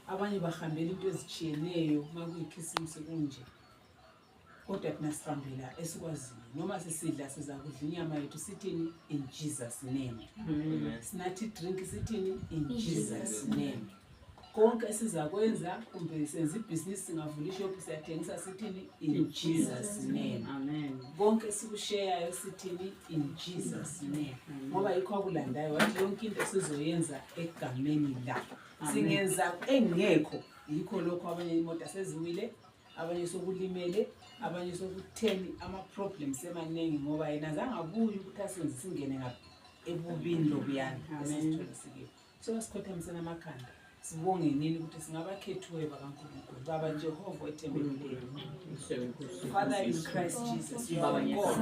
abanye bahambela into ezitshiyeneyo makuyikhisimusi kunje. Kodwa thina sihambela esikwaziyo noma sisidla siza kudla inyama yethu sithini in Jesus name. Sinathi drink sithini in Jesus name. Konke esizakwenza kumbe senza ibhizinisi singavula ishop siyathengisa sithini in Jesus name. Amen. Konke esikushayayo sithini in Jesus name. Ngoba yikho akulandayo wathi yonke into esizoyenza egameni la. Singenza engekho yikho lokho abanye imoto seziwile, abanye sokulimele, abanye sokutheni ama problems emaningi ngoba yena zangabuyi ukuthi asenze singene ngapha ebubini lobuyana esithola sikile. So sikhothamisa amakhanda. Sibonge nini ukuthi singabakhethiwe bakaNkulunkulu baba Jehova ethembekile. Father in Christ Jesus, you are God,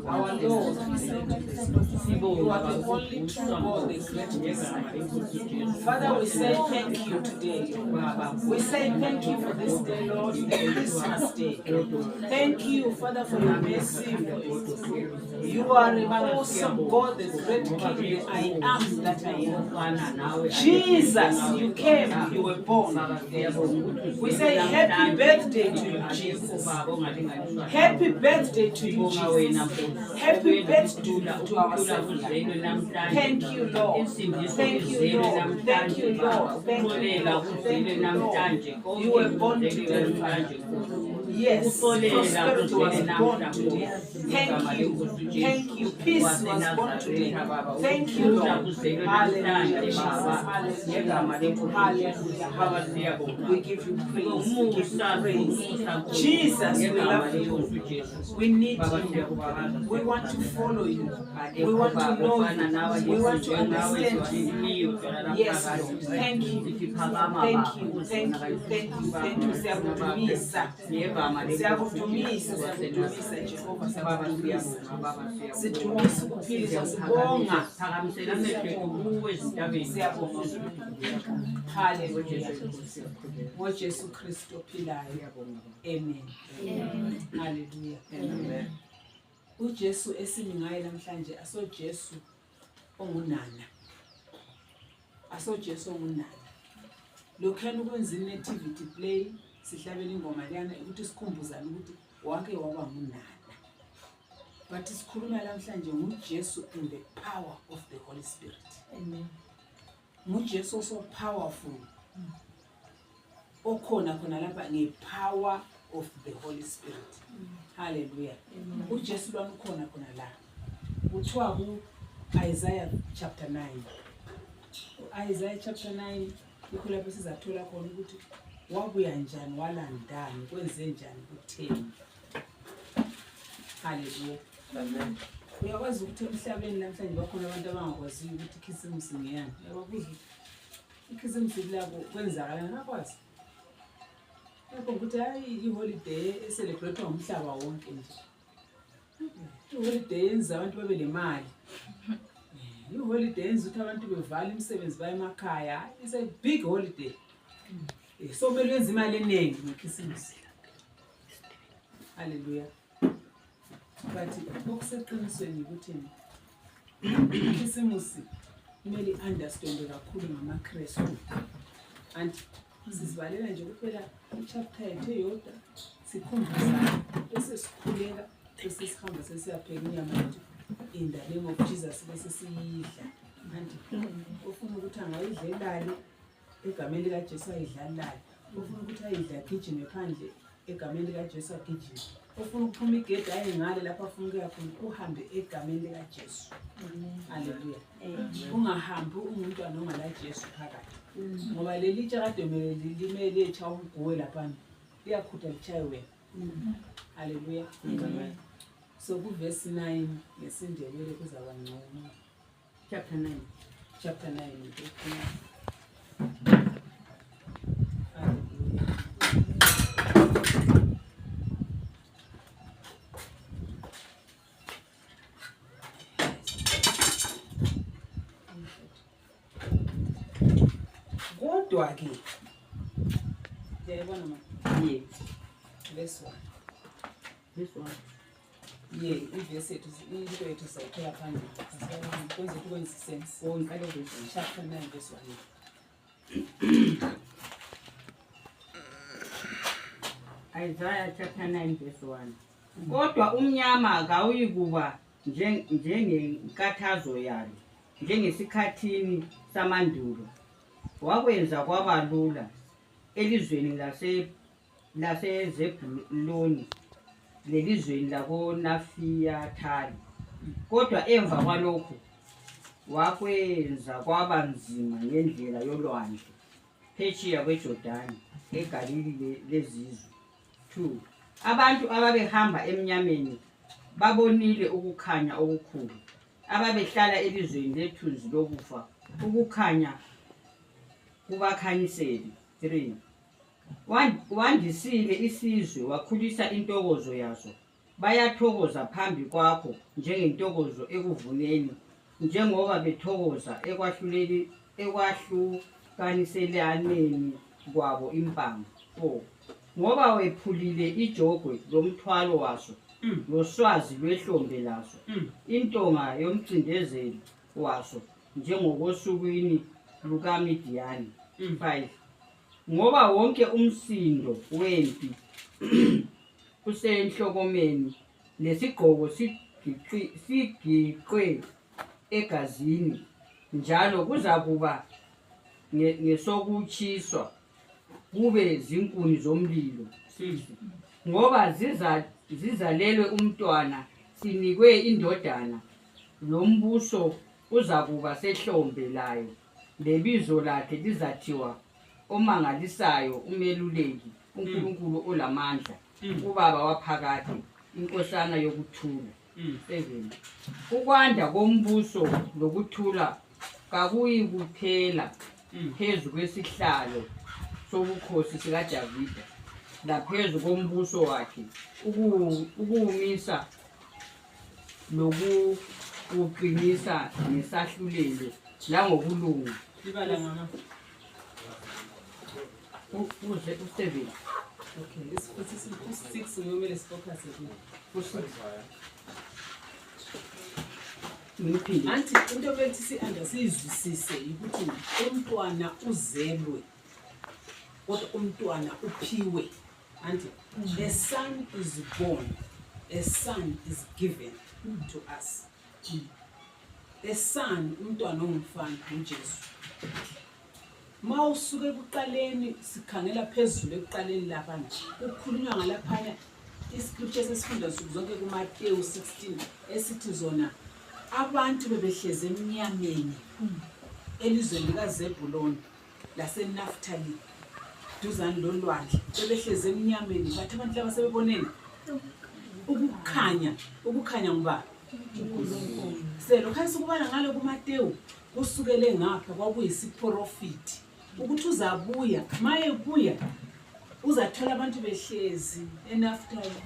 our Lord. You are the only true God, the great God. Father, we say thank you today. We say thank you for this day, Lord, the Christmas day. Thank you, Father, for your mercy. You are an awesome God, the great King, the I am that I am. Jesus, you came, you were born. We say happy birthday to you, Jesus. Happy birthday to you, Jesus. Happy birthday to our Savior. Thank you, Lord. Thank you, Lord. Thank you, Lord. Thank you, Lord. Thank you, Lord. You were born today. Yes, prosperity was born today. Thank you. Thank you. Peace was born today. Thank you, Lord. Hallelujah. Hallelujah. We give you praise. We give you praise. Jesus, we love you. We need you. We want to follow you. We want to know you. We want to understand you. Yes, Lord. Thank you. Thank you. Thank you. Thank you. Thank you. Siyakudumisa. Siyakudumisa. Siyakudumisa Jehova. Siyakudumisa. Sidumisa ukuphilisa sibonga. Siyabonga. Hallelujah. Jesu Kristo philayo. Amen. Hallelujah. Amen. uJesu esimingaye namhlanje asoJesu ongunana. AsoJesu ongunana. Lokhani ukwenza nativity play sihlabela ingoma leyana ukuthi sikhumbuzane ukuthi wake waba ngunana. But sikhuluma namhlanje nguJesu in the power of the Holy Spirit. Amen. nguJesu so powerful. Okhona khona lapha ngepower of the Holy Spirit. Hallelujah. uJesu lwana ukhona khona la. Kuthiwa ku Isaiah chapter 9. Isaiah chapter 9 ikho lapho sizathola khona ukuthi wabuya njani walandani kwenze njani kutheni. Hallelujah. Amen. Uyakwazi ukuthi emhlabeni namhlanje bakhona abantu abangakwazi ukuthi ikhisimusi ngiyani. Yababuza ikhisimusi labo kwenzakala ngakwazi. Lapho ukuthi hayi iholiday eselebrate umhlaba wonke nje. Iholiday yenza abantu babe lemali. Iholiday yenza ukuthi abantu bevala imisebenzi baye emakhaya. It's a big holiday. So kumele wenze imali eningi ngekhisimusi. Hallelujah. But okuseqinisweni ukuthi ikhisimusi kumele understand kakhulu ngamaKristu. And sizibalela nje kuphela ichapter yethu eyodwa sikhumbuzana bese sikhuleka bese sihamba sesiyapheka inyama yethu in the name of Jesus bese siyidla. And ufuna ukuthi angayidlelali egameni lika Jesu ayidlalali. Ufuna ukuthi ayidla gijime phandle egameni lika Jesu agijime. Ufuna ukuphuma igedi ayengale lapha afuna ukuya khona uhambe egameni lika Jesu. Hallelujah. Ungahambi umuntu ongala Jesu phakathi. Ngoba leli tshakade limele echa uguwe lapha liyakhutha lichaye wena. Hallelujah. Amen. So ku verse 9 ngesindebele kuzaba ngcono. Chapter 9. Chapter 9. Kodwa ke yayibona ma this one iverse yethu into yethu sayiphela phambili kwenze sense chapter 9 verse 1 Isaiah chapter 9 verse 1. Kodwa umnyama akawuyikuba njengenkathazo yalo, njengesikhathini samandulo. Wakwenza kwaba lula elizweni laseZebhuluni lelizweni lakoNafiyatali. Kodwa emva kwalokho wakwenza kwaba nzima ngendlela yolwandle phetsheya kweJordani eGalili lezizwe. 2. Abantu ababehamba emnyameni babonile ukukhanya okukhulu. Ababehlala elizweni lethunzi lokufa, ukukhanya kubakhanyisele. 3. Wandisile isizwe, wakhulisa intokozo yaso. Bayathokoza phambi kwakho njengentokozo ekuvuneni, njengoba bethokoza ekwahlukaniselaneni kwabo impango. 4. Ngoba wephulile ijogwe lomthwalo waso, loswazi lwehlombe laso, intonga yomcindezeli waso, njengokosukwini lukaMidiyani. 5. Ngoba wonke umsindo wempi usenhlokomeni, lesigqoko sigiqwe egazini, njalo kuzakuba ngesokutshiswa, kube zinkuni zomlilo. 6. Ngoba zizalelwe umntwana, sinikwe indodana, lombuso uzakuba sehlombe layo, lebizo lakhe lizathiwa omangalisayo, umeluleki, uNkulunkulu olamandla, ubaba waphakade, inkosana yokuthula. 7. Ukwanda kombuso lokuthula kakuyi kuphela phezu kwesihlalo sobukhosi sikaDavida, laphezu kombuso wakhe, ukuwumisa lokuqinisa ngesahlulelo langokulunga. U7. Okay, u6 ngiyomele sifocus ku6. Anti into bethi siyizwisise ukuthi umntwana uzelwe, kodwa umntwana uphiwe. Anti a son is born, a son is given to us. A son, umntwana ongumfana uJesu. Mawusuke ekuqaleni sikhangela phezulu ekuqaleni lapha ukukhulunywa ngalaphana iscripture sesifunda zonke kuMateyu 16 esithi zona abantu bebehleze emnyameni elizweni likaZebhuloni laseNaftali duzane lolwandle, bebehleze emnyameni. Bathi abantu laba sebeboneni ukukhanya ngoba uNkulunkulu. Lokho kubala ngalo kuMateyu kusukele ngapha kwakuyisiprofiti ukuthi uzabuya, maye kuya uzathola abantu behlezi eNaftali,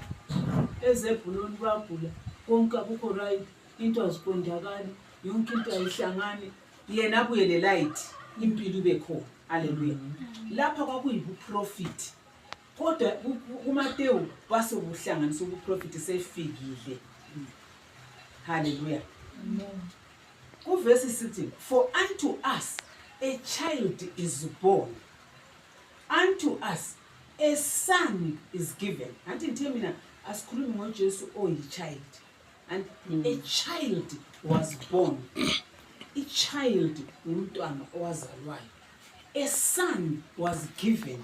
eZebhuloni bagula, konke akukho right, into aziqondakali, yonke into ayihlangani, yena abuye le light, impilo ibe khona. Haleluya. Lapha kwakuyibuprofiti, kodwa kuMateyu base kuhlanganisa ubuprofiti sefikile. Haleluya. Verse 16, for unto us a child is born, unto us a son is given. Anti nthemina asikhulumi ngoJesu oyichild, and a child was born. A child umntwana owazalwayo. A son was given.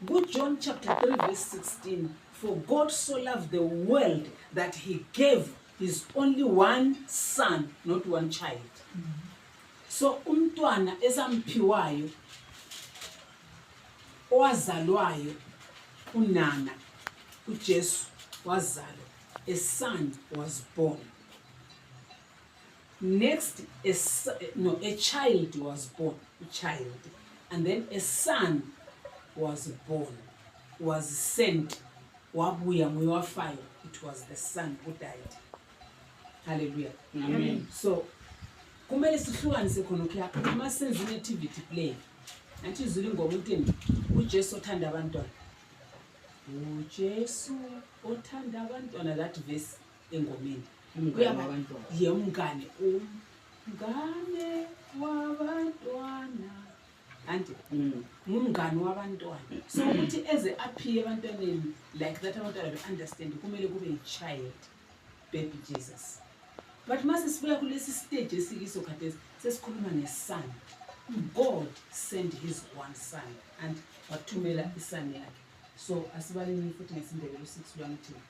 Good John chapter 3 verse 16, for God so loved the world that he gave his only one son, not one child. So umntwana esamphiwayo owazalwayo unana uJesu wazalwa, a son was born. Next a child was born, a child, and then a son was born, was sent, wabuya ngowafayo. It was the son who died. Hallelujah. Amen. So kumele sihlukanise khona ukya uma senza nativity play anti izulu ingoma uthini uJesu othanda abantwana, uJesu othanda abantwana, that verse engomeni kuyaba yemngane wabantwana anti ngumngani wabantwana so ukuthi eze aphiye ebantwaneni like that abantwana be-understand kumele kube yi-child baby Jesus. But mase sibuya kulesi stage esikiso khathesi sesikhuluma ngeson. God sent his one son and wathumela isan yakhe. So asibaleni futhi ngesindebele 6 lwamthini.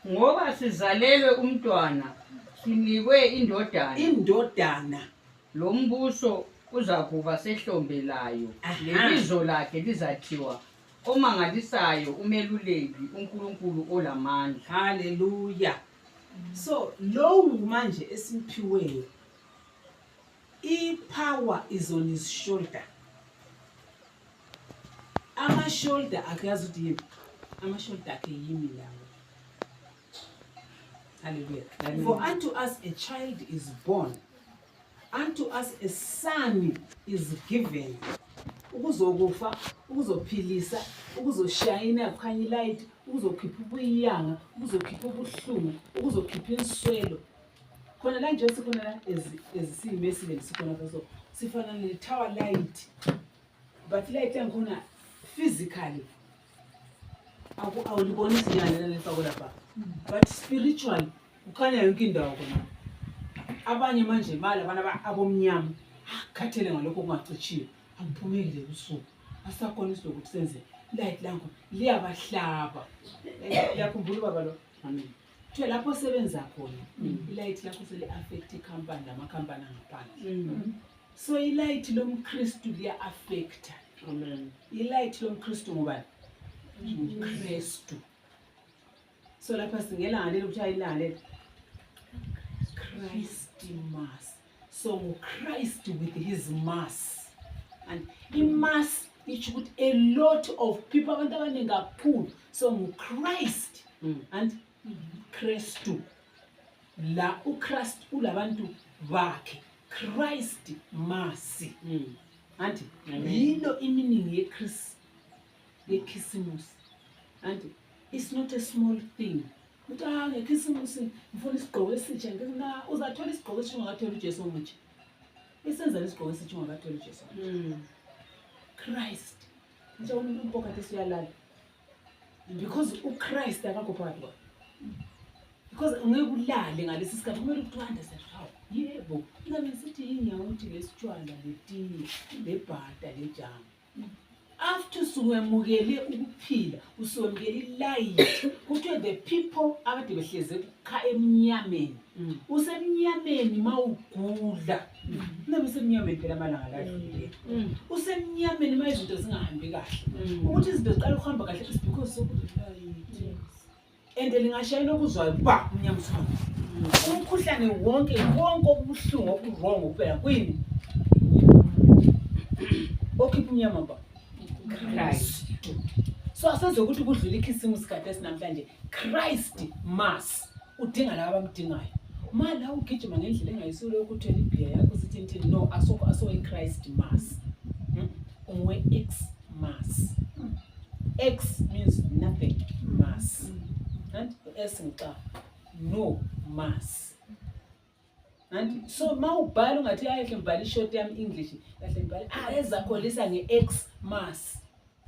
Ngoba sizalelwe umntwana sinikwe indodana lo mbuso uzakuba sehlombelayo lebizo lakhe lizathiwa omangalisayo umeluleki uNkulunkulu olamandla. Hallelujah. So lo manje esimphiweyo power is on his shoulder. Ama shoulder akazi ukuthi yini. Ama shoulder akhe yimi lawo. Hallelujah. For unto us a child is born, unto us a son is given. Ukuzokufa, ukuzophilisa, ukuzoshayina kukhanya ilight, ukuzokhipha ubuyanga, ukuzokhipha ubuhlungu, ukuzokhipha inswelo. Khona la nje sikhona la ezisiyimesile sikhona so sifana ne tower light. But light yankhona physically awulibonisi nyana lefako lapha. But spiritually ukhanya yonke indawo khona. Abanye manje mali abana abomnyama akhathele ngalokho kungacichiwe angiphumile usuku asakona isokuthi senze light langu liyabahlaba yakhumbula baba lo amen kuthe lapho sebenza khona ilight lakho sele affect ikhampani lamakhampani angaphandle so ilight lomkristu liya affect amen ilight lomkristu ngubani uKristu so lapha singela ngalelo ukuthi ayilale Christ mass. So Christ with his mass. And in mass, it should a lot of people pull. So Christ and Christ. La Christ ulabantu vake. Christ mass. And you know meaning ye Chris ye Christmas. And it's not a small thing. But ngekhisimusi ngifuna isigqoko esitsha ngina uzathola isigqoko esitsha ungakathola uJesu omutsha isenza lesigqoko esitsha ungakathola uJesu Christ nje umuntu okade siyalala because uChrist akakho phakathi kwakhe because ungeke ulale ngalesi sikhathi kumele ukuthi understand how yebo ngabe sithi inyawo uthi lesitshwala letiye lebhada lejama after suwemukele ukuphila usuwemukele ilight kuthiwe the people abade behleze kha emnyameni usemnyameni mawugudla nabe semnyameni phela amalanga ladlule usemnyameni mayizinto zingahambi kahle ukuthi izinto ziqala ukuhamba kahle is because sokulight and lingashayina okuzwayo ba umnyama usihamba umkhuhlane wonke obuhlungu okurong kuphela kwini okhipha umnyama ba Christ. So asazokuthi kudlula ikhisimusi kade sinamhlanje Christ mass udinga laba abamdingayo mala ugijima ngendlela engayisilo ukuthela ibhiya yakho sithi nthini no aso Christ mass unwe X mass X means nothing mass and S nqa no mass and so mawubhala ungathi ayehle mbhala ishort yami English kahle mbhala ezakholisa ngeX mass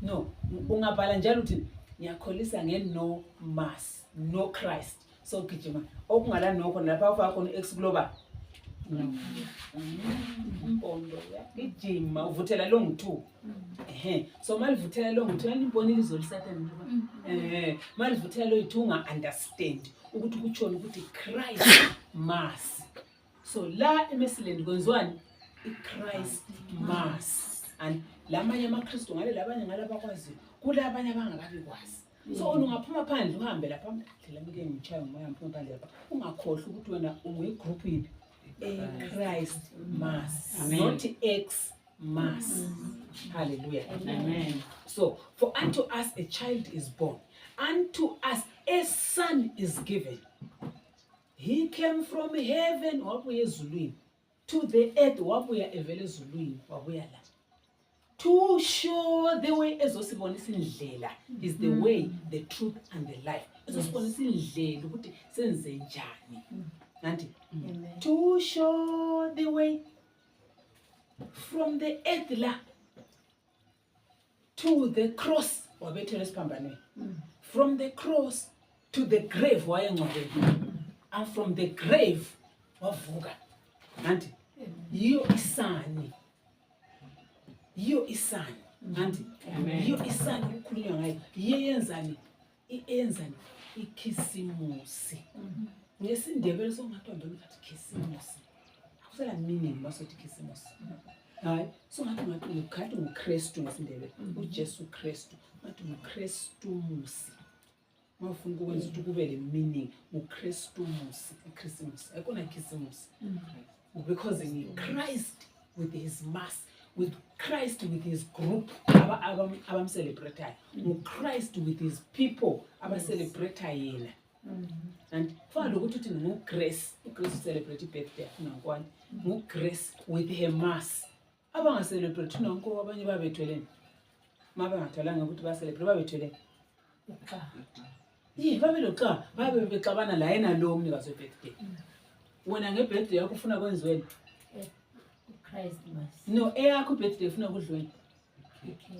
no ungabhala njalo uthi ngiyakholisa ngeno mass no Christ so gijima okungala nokho lapha ufaka khona X global umpondo yagijima uvuthela long 2 so malivuthela long 2 yanibonile izolisatani malivuthela lo 2 unga understand ukuthi kuchona ukuthi Christ mass so la emesileni kwenziwani iChrist mass and lamanye amaKristu ngale labanye ngalabakwazi kula abanye abangakabi kwazi so ungaphuma phandle uhambe lapha ndlela mike ngichaya umoya mphuma phandle lapha ungakhohle ukuthi wena unguyigroup yini Christ mass not X mass hallelujah amen so for unto us a child is born unto us a son is given. He came from heaven wabuya ezulwini to the earth wabuya evela ezulwini wabuya la to show the way ezosibonisa indlela is the way the truth and the life ezosibonisa indlela ukuthi senze njani nanti to show the way from the earth la to the cross wabethelwa esiphambanweni. From the cross to the grave wayengcwabekile. And from the grave wavuka. Anti yiyo isani. Yiyo isani. Anti yiyo isani ukukhulunywa ngayo. Yeyenzani? Iyenzani? Ikhisimusi. Ngesindebele songathi ngathi khisimusi. Akusela meaning basothi khisimusi. Hayi, songathi ukhathi uKristu ngesindebele. uJesu Kristu. Ngathi uKristumusi. Mawufuna ukwenza ukuthi kube le meaning uKristumusi, iChristmas. Akona khisimusi. Because in Christ with his mass, with Christ with his group celebrate, with Christ with his people celebrate yena. And fana lokuthi uthi ngoGrace, uGrace celebrate birthday nakwani, ngoGrace with her mass. Abanga celebrate nanko abanye babethelene. Mabe ngatholanga ukuthi ba celebrate babethelene. Babeloqa, babe bexabana la yena lo umnikazi webirthday. Wena ngebirthday yakho ufuna kwenziweni? Christmas. No, eyakho birthday ufuna kudliweni.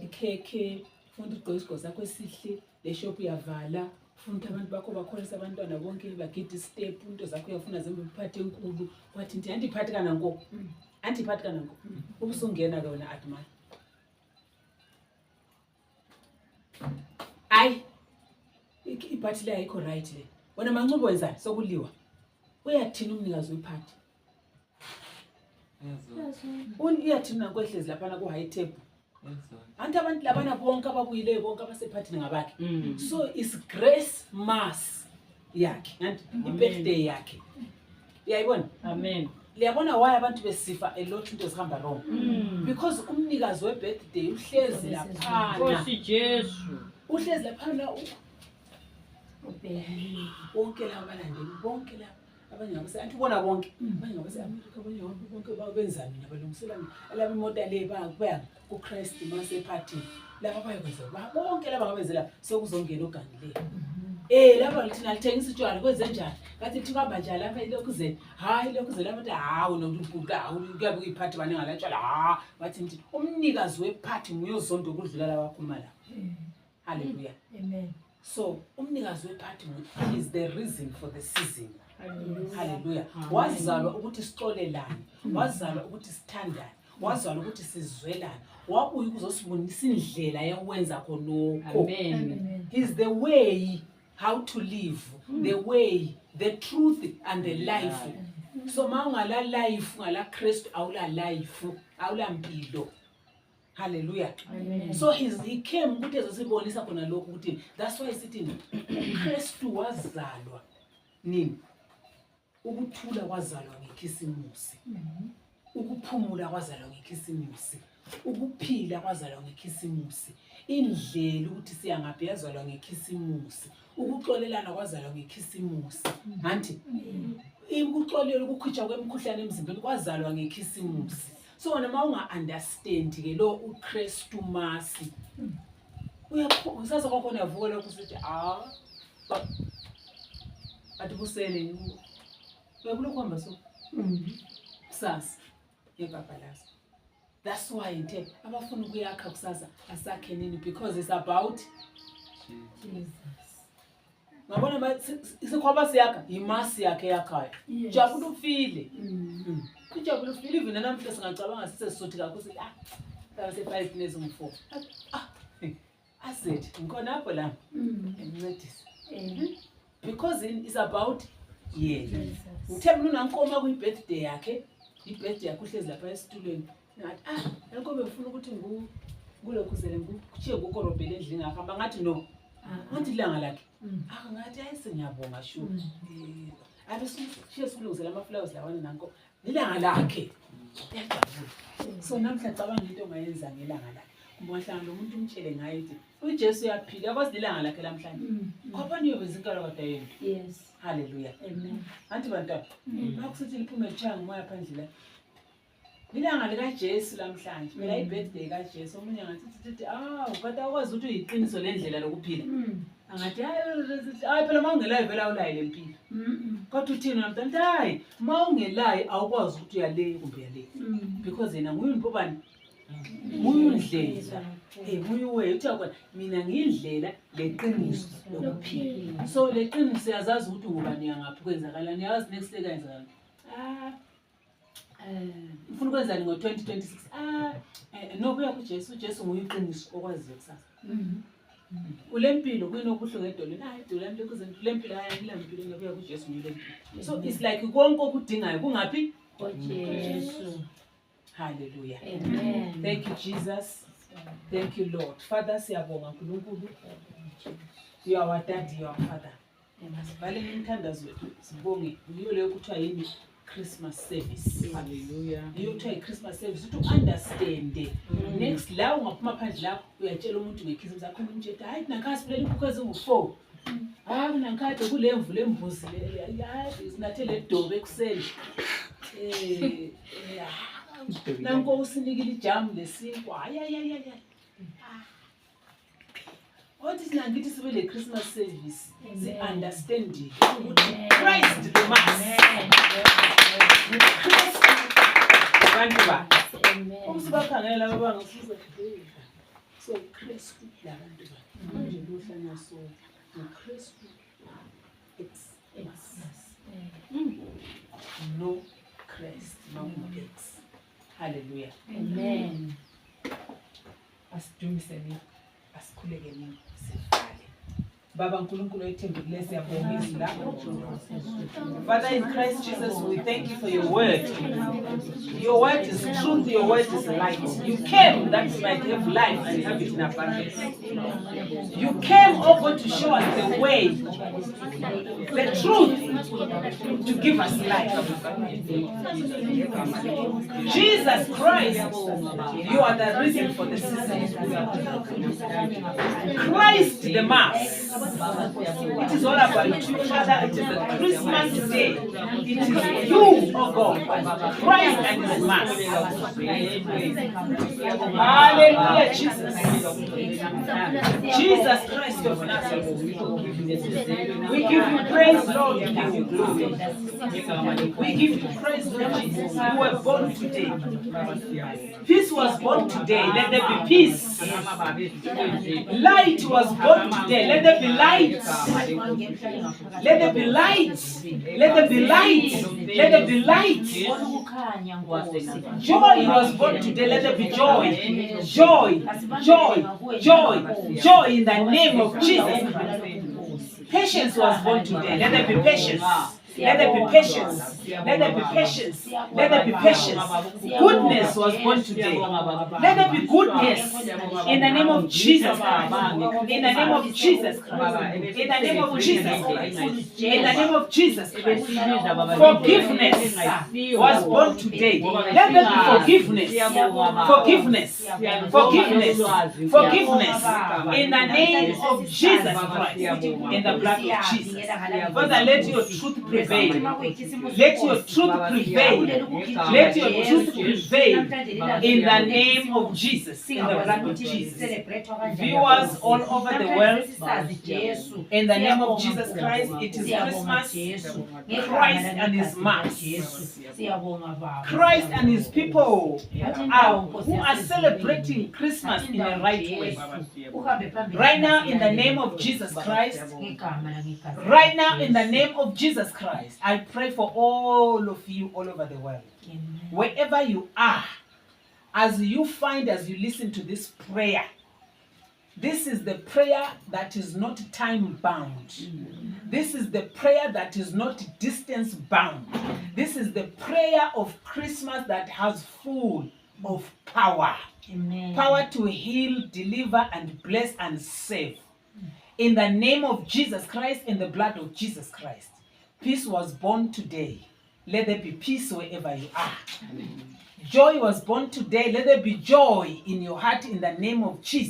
Ikhekhe, ufuna ugqoke isigqoko sakho esihle, le shop iyavala, ufuna ukuthi abantu bakho bakholisa abantwana bonke bagida istep, into zakho uyafuna zembe uphathe enkulu. Wathi nti anti iphathi kana nko. Anti iphathi kana nko. Ubusungena ke wena Adman. Ay. Iphathi le ayikho right le. Wena mancubo wenzani sokuliwa? Uyathina umnikazi wephathi. Uyathina kwehlezi lapha ku high table. Anti abantu labana bonke ababuyile bonke abasephathini ngabakhe. So is Grace mass yakhe, anti ibirthday yakhe. Uyayibona? Amen. Liyabona why abantu besifa a lot into zihamba wrong. Because umnikazi webirthday uhlezi lapha. Nkosi Jesu. Uhlezi lapha bonke laba balandeli bonke laba abanye ngabase anti ubona bonke abanye ngabase America abanye bonke babenzani nabalungiselana laba imoto le baya ku Christ mase party laba bayakwenza bonke laba ngabenzela sokuzongena ogangile laba lithina lithengisa utshwala kwenze njani ngathi thikamba njalo lapha ilokhu ze hayi lokhu ze lapha hawu nokubuka kuyabe kuyiphathi bane ngalatshwala bathi nti umnikazi wephathi nguyozonto kudlula laba khuluma la. Hallelujah. Amen. So umnikazi wephathi is the reason for the season. Hallelujah. Wazalwa ukuthi sixolelane, wazalwa ukuthi sithandane, wazalwa ukuthi sizwelane, wabuya ukuzosibonisa indlela yokwenza khonokho. Amen. He's the way how to live, the way, the truth and the life. So mawungala life ngala Kristu awula life, awula mpilo. Hallelujah. Amen. So he came ukuthi ezosibonisa khona lokho ukuthi that's why sithi uKristu wazalwa nini? Ukuthula kwazalwa ngekhisimusi. Ukuphumula kwazalwa ngekhisimusi. Ukuphila kwazalwa ngekhisimusi. Indlela ukuthi siyangaphi yazalwa ngekhisimusi. Ukuxolelana kwazalwa ngekhisimusi. Anti ukuxolela ukukhutshwa kwemikhuhlane emzimbeni kwazalwa ngekhisimusi. So noma unga understand ke lo uKristu masi. Usasa kwakhona yavuka lokho sithi atibusele uyabula kuhamba so kusasa yebabalaza. That's why inte abafuna ukuyakha kusasa asakhe nini because it's about Jesus. ngabona bathi isikhwaba siyakha imasi yakhe yakhayo. Jabula ufile. Kujabula ufile even namhla singacabanga sisesothi kakhulu sithi se 5 days umfo. I said ngikona apho la encedisa. Because it's about yena. Uthemba unankoma ku birthday yakhe, ibirthday yakhe uhlezi lapha esitulweni. Ngathi enkobe ufuna ukuthi ngulokuzele ngikuchiye kukorobhele endlini ngahamba ngathi no. Ngathi ilanga lakhe. Ngathi ayisengiyabonga shu. Abesishiye sikulungizela ama flowers lawana nanko. Ilanga lakhe. Yajabula. So namhla cabanga into ongayenza ngelanga lakhe. Umhlanga umuntu umtshele ngayo ukuthi uJesu uyaphila yakwazi ilanga lakhe lamhlanje. Ngoba niyo bezinkalo kodwa yena. Yes. Hallelujah. Amen. Anti bantwana, bakusithi liphume litshaya ngomoya phandle la. Ilanga lika Jesu lamhlanje, phela ibirthday kaJesu. Omunye ngathi ukade akwazi ukuthi uyiqiniso lendlela lokuphila. Angathi hayi phela mawungelayo vela awulayo lempilo. Kodwa uthina namhlanje hayi mawungelayo awukwazi ukuthi uyale kumbe uyale. Because yena nguye umpobani Uyindlela. Buyiwe uthi akona mina ngiyindlela leqiniso lokuphila. So leqiniso yazazi ukuthi ngubani yangaphi kwenzakalani yazi next day kwenzakalani. Ufuna ukwenzani ngo-2026 no kuya kuJesu uJesu nguye iqiniso okwaziyo kusasa. Ulempilo kuyinokuhlungu edolweni idolo lami lekuze lempilo ayangilempilo ngokuya kuJesu ngilempilo. So it's like konke okudingayo kungaphi Jesu. Hallelujah. Amen. Thank you Jesus. Thank you Lord. Father siyabonga uNkulunkulu. You are our daddy, you are our father. Vale imthandazo wethu sibonge yiyo leyo kuthiwa yini Christmas service. Hallelujah. Yiyo kuthiwa iChristmas service to understand. Next la ungaphuma phandle lapho uyatshela umuntu ngekhisi zakho umuntu ethi hayi nakhasi phela inkukhu ezingu4. Hayi nankade kulemvu lembuzi le hayi sinathe le dobe ekuseni. Nanko usinikile ijam lesinkwa ayayayaya. What is nangithi sibe le Christmas service si understanding ukuthi Christ the mass. Abantu ba usibakhangela laba bangafuza so Christ labantu ba manje lohlanya so Christ it's no Christ no X. Hallelujah. Amen. Asidumiseni asikhulekeni sifale. Baba uNkulunkulu ethembekileyo siyabonga izwi lakho. Father in Christ Jesus, we thank you for your word. Your word is truth, your word is light. You came that we might have life and have it in abundance. You came, oh God, to show us the way, the truth, to give us life. Jesus Christ, you are the reason for the season. Christ the Mass. It is all about you, Father. It is a Christmas day. It is you, oh God, Christ and His Mass. Hallelujah, Jesus. Jesus Christ of Nazareth. We give you praise, Lord. We give you glory. We give you praise, Lord Jesus. You were born today. Peace was born today. Let there be peace. Light was born today. Let there be light. Let there be light. Let there be light. Let there be light. Joy was born today. Let there be joy. Joy. Joy. Joy. Joy in the name of Jesus Christ. Patience was born today. Let there be patience. Let there be patience. Let there be patience. Let there be patience. Goodness was born today. Let there be goodness in the name of Jesus Christ. In the name of Jesus Christ. In the name of Jesus Christ. In the name of Jesus Christ. Forgiveness was born today. Let there be forgiveness. Forgiveness. Forgiveness. Forgiveness. In the name of Jesus Christ. In the blood of Jesus. Father, let your truth prevail. Let your truth prevail. Let your truth prevail in the name of Jesus, in the blood of Jesus. Viewers all over the world, in the name of Jesus Christ, it is Christmas. Christ and His Mass. Christ and His people who are celebrating Christmas in the right way. Right now, in the name of Jesus Christ, right now, in the name of Jesus Christ, I pray for all of you all over the world. Amen. Wherever you are, as you listen to this prayer, this is the prayer that is not time bound. This is the prayer that is not distance bound. This is the prayer of Christmas that has full of power. Amen. Power to heal, deliver, and bless and save. In the name of Jesus Christ, in the blood of Jesus Christ. Peace was born today. Let there be peace wherever you are. Amen. Joy was born today. Let there be joy in your heart in the name of Jesus.